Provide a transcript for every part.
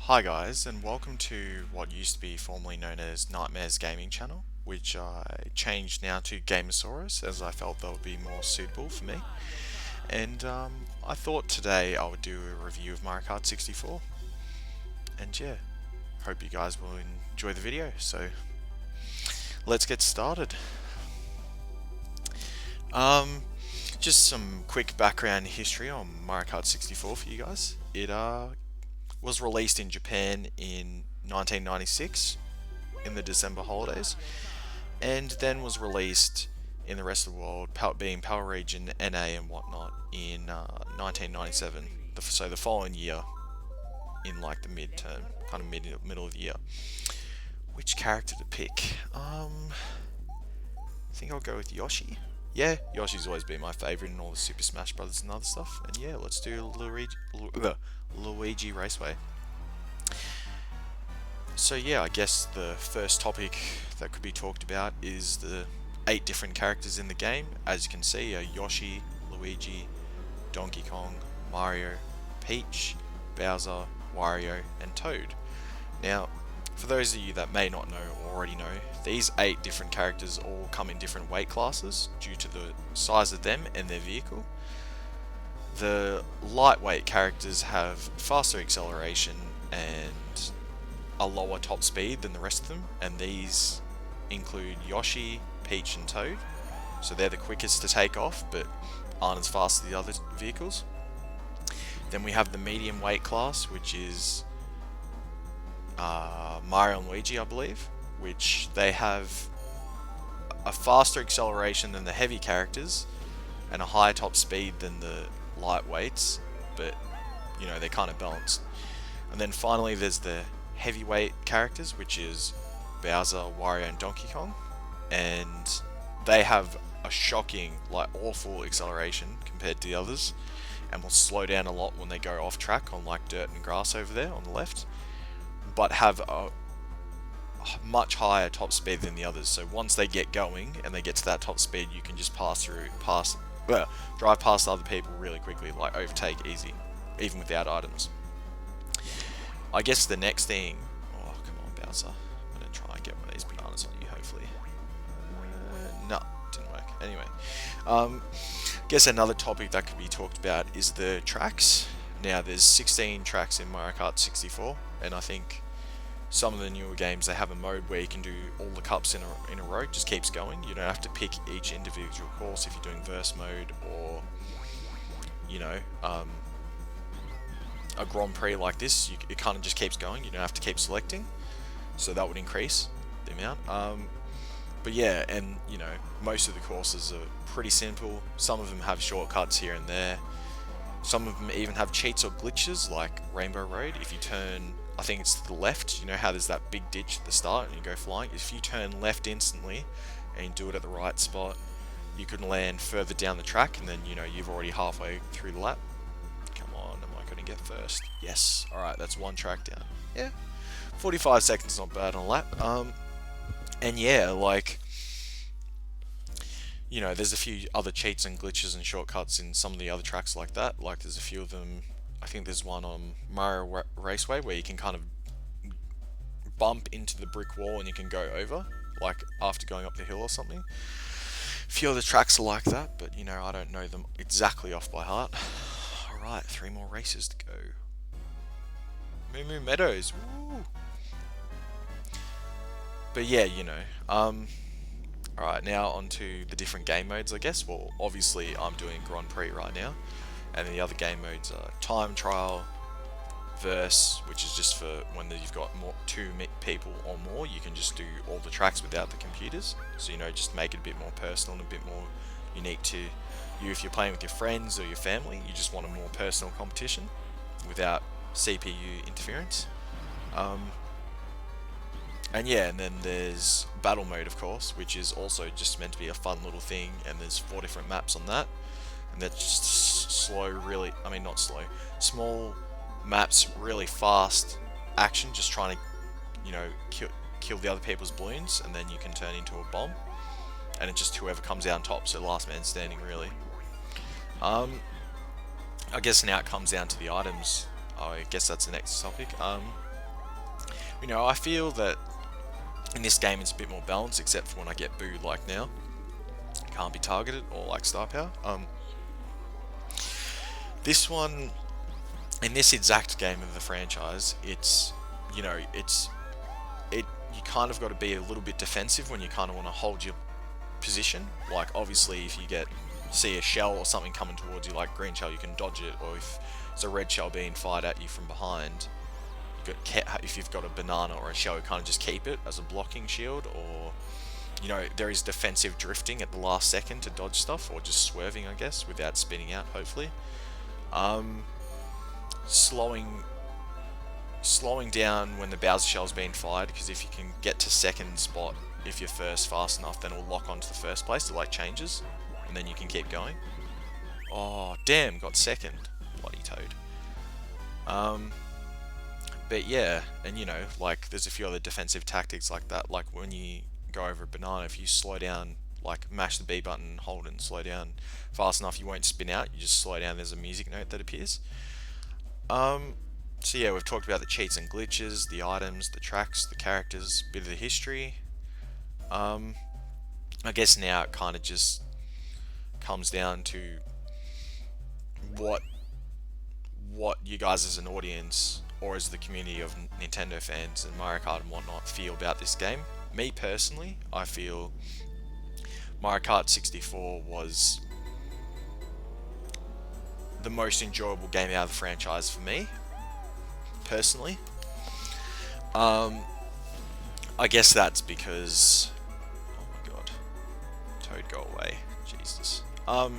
Hi guys, and welcome to what used to be formerly known as Nightmares Gaming Channel, which I changed now to Gamosaurus as I felt that would be more suitable for me. And I thought today I would do a review of Mario Kart 64. And yeah, hope you guys will enjoy the video. So let's get started. Um, just some quick background history on Mario Kart 64 for you guys. It was released in Japan in 1996 in the December holidays, and then was released in the rest of the world, being Power Region NA and whatnot, in 1997. So the following year, in like the midterm, kind of middle of the year. Which character to pick? I think I'll go with Yoshi. Yeah, Yoshi's always been my favourite in all the Super Smash Brothers and other stuff. And yeah, let's do Luigi Raceway. So yeah, I guess the first topic that could be talked about is the 8 different characters in the game. As you can see, Yoshi, Luigi, Donkey Kong, Mario, Peach, Bowser, Wario, and Toad. Now, for those of you that may not know or already know, these 8 different characters all come in different weight classes due to the size of them and their vehicle. The lightweight characters have faster acceleration and a lower top speed than the rest of them, and these include Yoshi, Peach, and Toad. So they're the quickest to take off, but aren't as fast as the other vehicles. Then we have the medium weight class, which is Mario and Luigi, I believe, which they have a faster acceleration than the heavy characters and a higher top speed than the lightweights, but you know, they're kind of balanced. And then finally there's the heavyweight characters, which is Bowser, Wario, and Donkey Kong, and they have a shocking, like awful acceleration compared to the others, and will slow down a lot when they go off track on like dirt and grass over there on the left, but have a much higher top speed than the others. So once they get going and they get to that top speed, you can just drive past other people really quickly, like overtake easy, even without items. I guess the next thing... Oh, come on, Bowser. I'm going to try and get one of these bananas on you, hopefully. No, didn't work. Anyway. Guess another topic that could be talked about is the tracks. Now, there's 16 tracks in Mario Kart 64, and I think some of the newer games, they have a mode where you can do all the cups in a row. It just keeps going. You don't have to pick each individual course if you're doing verse mode or, you know, a Grand Prix like this. It kind of just keeps going. You don't have to keep selecting, so that would increase the amount. But yeah, and you know, most of the courses are pretty simple. Some of them have shortcuts here and there. Some of them even have cheats or glitches, like Rainbow Road. If you turn, I think it's to the left, you know how there's that big ditch at the start and you go flying? If you turn left instantly and you do it at the right spot, you can land further down the track, and then you know you've already halfway through the lap. Come on, am I going to get first? Yes. Alright, that's one track down. Yeah. 45 seconds not bad on a lap. And yeah, like, you know, there's a few other cheats and glitches and shortcuts in some of the other tracks like that. Like, there's a few of them. I think there's one on Mario Raceway where you can kind of bump into the brick wall and you can go over, like after going up the hill or something. A few other tracks are like that, but you know, I don't know them exactly off by heart. Alright, 3 more races to go. Moo Moo Meadows, woo! But yeah, you know, alright, now onto the different game modes, I guess. Well, obviously I'm doing Grand Prix right now, and then the other game modes are Time Trial, Verse, which is just for when you've got 2 people or more, you can just do all the tracks without the computers. So, you know, just make it a bit more personal and a bit more unique to you. If you're playing with your friends or your family, you just want a more personal competition without CPU interference. And yeah, and then there's Battle Mode, of course, which is also just meant to be a fun little thing, and there's 4 different maps on that, and that's just small maps, really fast action, just trying to, you know, kill the other people's balloons, and then you can turn into a bomb, and it's just whoever comes out on top, so last man standing, really. I guess now it comes down to the items. I guess that's the next topic. You know, I feel that in this game it's a bit more balanced, except for when I get booed like now. Can't be targeted or like star power. This one, in this exact game of the franchise, it's, you know, you kind of got to be a little bit defensive when you kind of want to hold your position. Like, obviously, if you see a shell or something coming towards you, like green shell, you can dodge it, or if it's a red shell being fired at you from behind, if you've got a banana or a shell, you kind of just keep it as a blocking shield. Or, you know, there is defensive drifting at the last second to dodge stuff, or just swerving, I guess, without spinning out, hopefully. Slowing down when the Bowser shell's being fired, because if you can get to second spot, if you're first fast enough, then it'll lock onto the first place. It like changes, and then you can keep going. Oh damn, got second. Bloody Toad. But yeah, and you know, like there's a few other defensive tactics like that. Like when you go over a banana, if you slow down, like mash the B button, hold it and slow down fast enough, you won't spin out, you just slow down, there's a music note that appears. So yeah, we've talked about the cheats and glitches, the items, the tracks, the characters, bit of the history. I guess now it kind of just comes down to what you guys as an audience, or as the community of Nintendo fans and Mario Kart and whatnot, feel about this game. Me personally, I feel Mario Kart 64 was the most enjoyable game out of the franchise for me, personally. I guess that's because, oh my god, Toad, go away, Jesus. Oh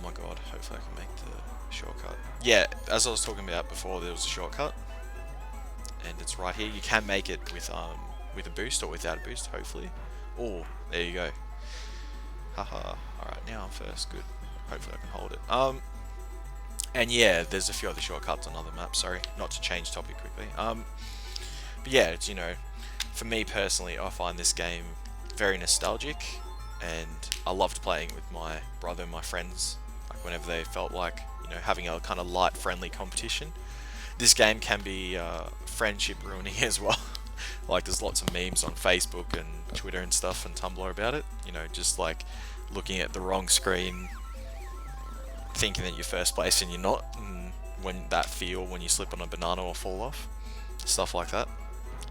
my god, hopefully I can make the shortcut. Yeah, as I was talking about before, there was a shortcut, and it's right here. You can make it with a boost or without a boost, hopefully. Oh, there you go. Haha. Alright, now I'm first, good. Hopefully I can hold it. And yeah, there's a few other shortcuts on other maps, sorry, not to change topic quickly. But yeah, it's, you know, for me personally, I find this game very nostalgic, and I loved playing with my brother and my friends, like whenever they felt like, you know, having a kind of light, friendly competition. This game can be friendship ruining as well. Like there's lots of memes on Facebook and Twitter and stuff and Tumblr about it, you know, just like looking at the wrong screen, thinking that you're first place and you're not, and when that feel when you slip on a banana or fall off, stuff like that.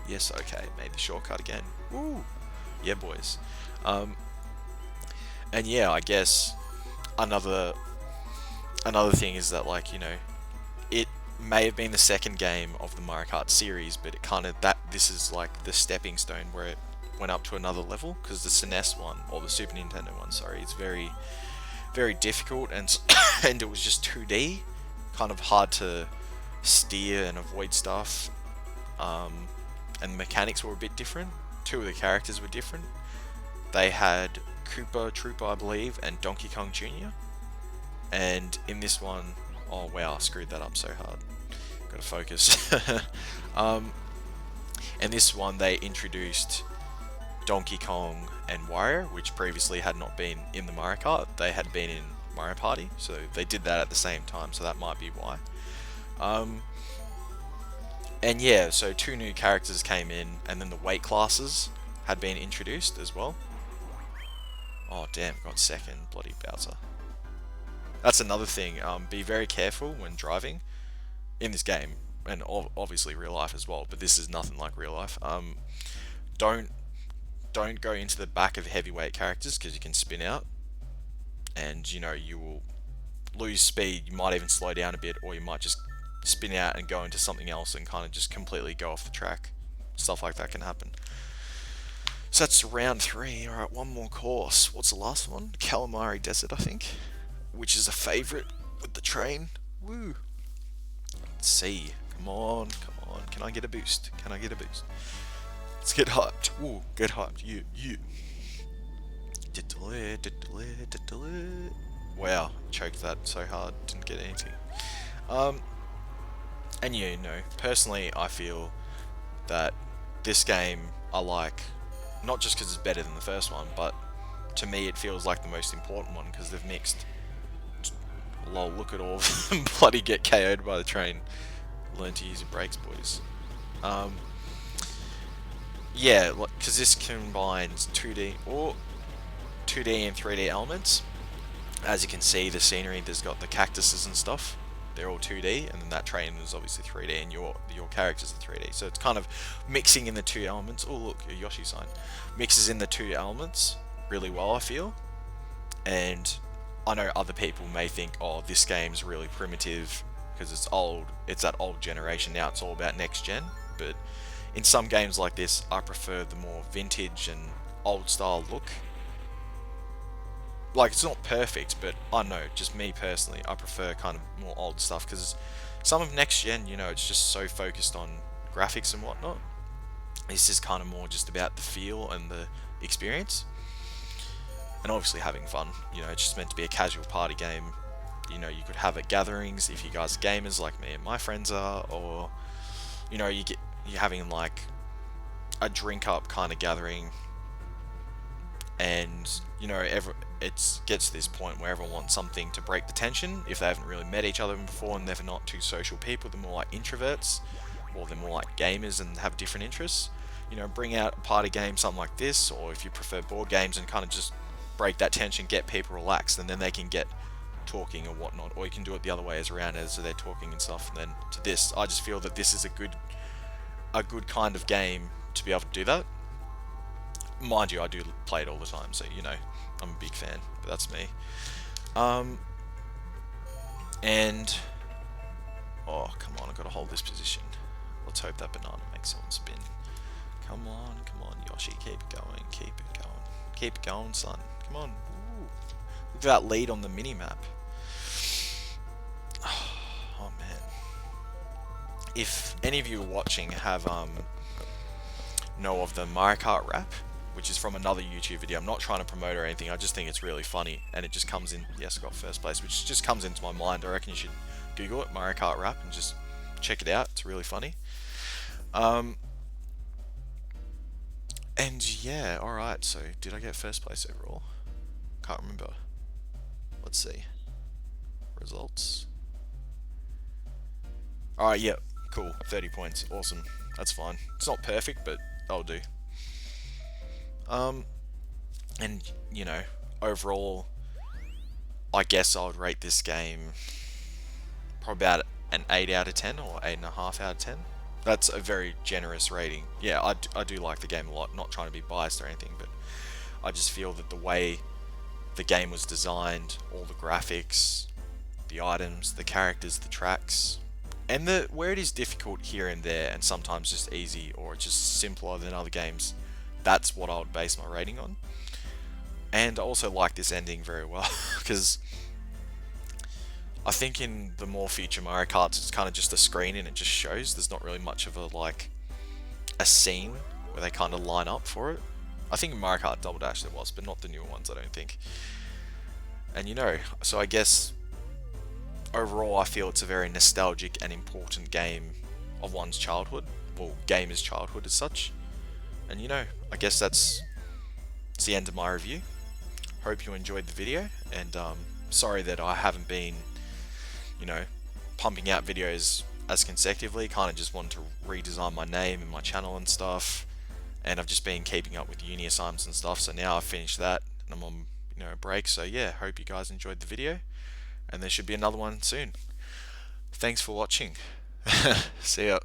Yes, okay, made the shortcut again. Woo! Yeah, boys. And yeah, I guess another thing is that, like, you know, it may have been the second game of the Mario Kart series, but it kind of, this is like the stepping stone where it went up to another level, because the SNES one, or the Super Nintendo one, sorry, it's very, very difficult, and and it was just 2D, kind of hard to steer and avoid stuff, and the mechanics were a bit different. Two of the characters were different. They had Koopa Troopa, I believe, and Donkey Kong Jr. And in this one, oh wow, I screwed that up so hard. Gotta focus. In this one, they introduced Donkey Kong and Wario, which previously had not been in the Mario Kart. They had been in Mario Party, so they did that at the same time, so that might be why. And yeah, so 2 new characters came in, and then the weight classes had been introduced as well. Oh damn, got second, bloody Bowser. That's another thing, be very careful when driving in this game, and obviously real life as well, but this is nothing like real life. Don't go into the back of heavyweight characters, because you can spin out, and you know, you will lose speed. You might even slow down a bit, or you might just spin out and go into something else and kind of just completely go off the track. Stuff like that can happen. So that's round 3. Alright, one more course. What's the last one? Calamari Desert, I think, which is a favourite with the train. Woo! Let's see. Come on. Can I get a boost? Can I get a boost? Let's get hyped. Ooh, get hyped. You. Wow, choked that so hard, didn't get anything. And you know, personally, I feel that this game I like, not just because it's better than the first one, but to me it feels like the most important one, because they've mixed. Lol, look at all of them bloody get KO'd by the train. Learn to use your brakes, boys. Um, yeah, because this combines 2D and 3D elements. As you can see, the scenery, there's got the cactuses and stuff. They're all 2D, and then that train is obviously 3D, and your characters are 3D. So it's kind of mixing in the two elements. Oh look, a Yoshi sign mixes in the two elements really well, I feel. And I know other people may think, oh, this game's really primitive because it's old. It's that old generation now. It's all about next gen. But in some games like this, I prefer the more vintage and old style look. Like, it's not perfect, but I know, just me personally, I prefer kind of more old stuff because some of next gen, it's just so focused on graphics and whatnot. It's just kind of more just about the feel and the experience, and obviously having fun. It's just meant to be a casual party game. You could have at gatherings if you guys are gamers like me and my friends are, or you're having like a drink up kind of gathering, and it gets to this point where everyone wants something to break the tension if they haven't really met each other before and they're not two social people. They're more like introverts, or they're more like gamers and have different interests. Bring out a party game, something like this, or if you prefer board games, and kind of just break that tension, get people relaxed, and then they can get talking or whatnot. Or you can do it the other way as around, as they're talking and stuff. And then to this, I just feel that this is a good kind of game to be able to do that. Mind you, I do play it all the time, so I'm a big fan. But that's me. And oh, come on, I gotta hold this position. Let's hope that banana makes someone spin. Come on, Yoshi, keep it going, keep it going, son. Come on. Ooh. Look at that lead on the mini map. Oh man. If any of you watching have know of the Mario Kart rap, which is from another YouTube video. I'm not trying to promote or anything, I just think it's really funny, and it just comes in, yes, I got first place, which just comes into my mind. I reckon you should Google it, Mario Kart rap, and just check it out. It's really funny. And yeah, alright, so did I get first place overall? Can't remember. Let's see. Results. Alright, yeah, cool. 30 points. Awesome. That's fine. It's not perfect, but that'll do. And overall, I guess I would rate this game probably about an 8 out of 10 or 8.5 out of 10. That's a very generous rating. Yeah, I do like the game a lot, not trying to be biased or anything, but I just feel that the way the game was designed, all the graphics, the items, the characters, the tracks, and where it is difficult here and there, and sometimes just easy or just simpler than other games, that's what I would base my rating on. And I also like this ending very well, because I think in the more future Mario Karts, it's kind of just a screen and it just shows. There's not really much of a scene where they kind of line up for it. I think in Mario Kart Double Dash there was, but not the newer ones, I don't think. And so I guess overall I feel it's a very nostalgic and important game of one's childhood, well, gamer's childhood as such. And I guess it's the end of my review. Hope you enjoyed the video, and sorry that I haven't been, pumping out videos as consecutively. Kind of just wanted to redesign my name and my channel and stuff, and I've just been keeping up with uni assignments and stuff. So now I've finished that, and I'm on a break. So yeah, hope you guys enjoyed the video, and there should be another one soon. Thanks for watching. See ya.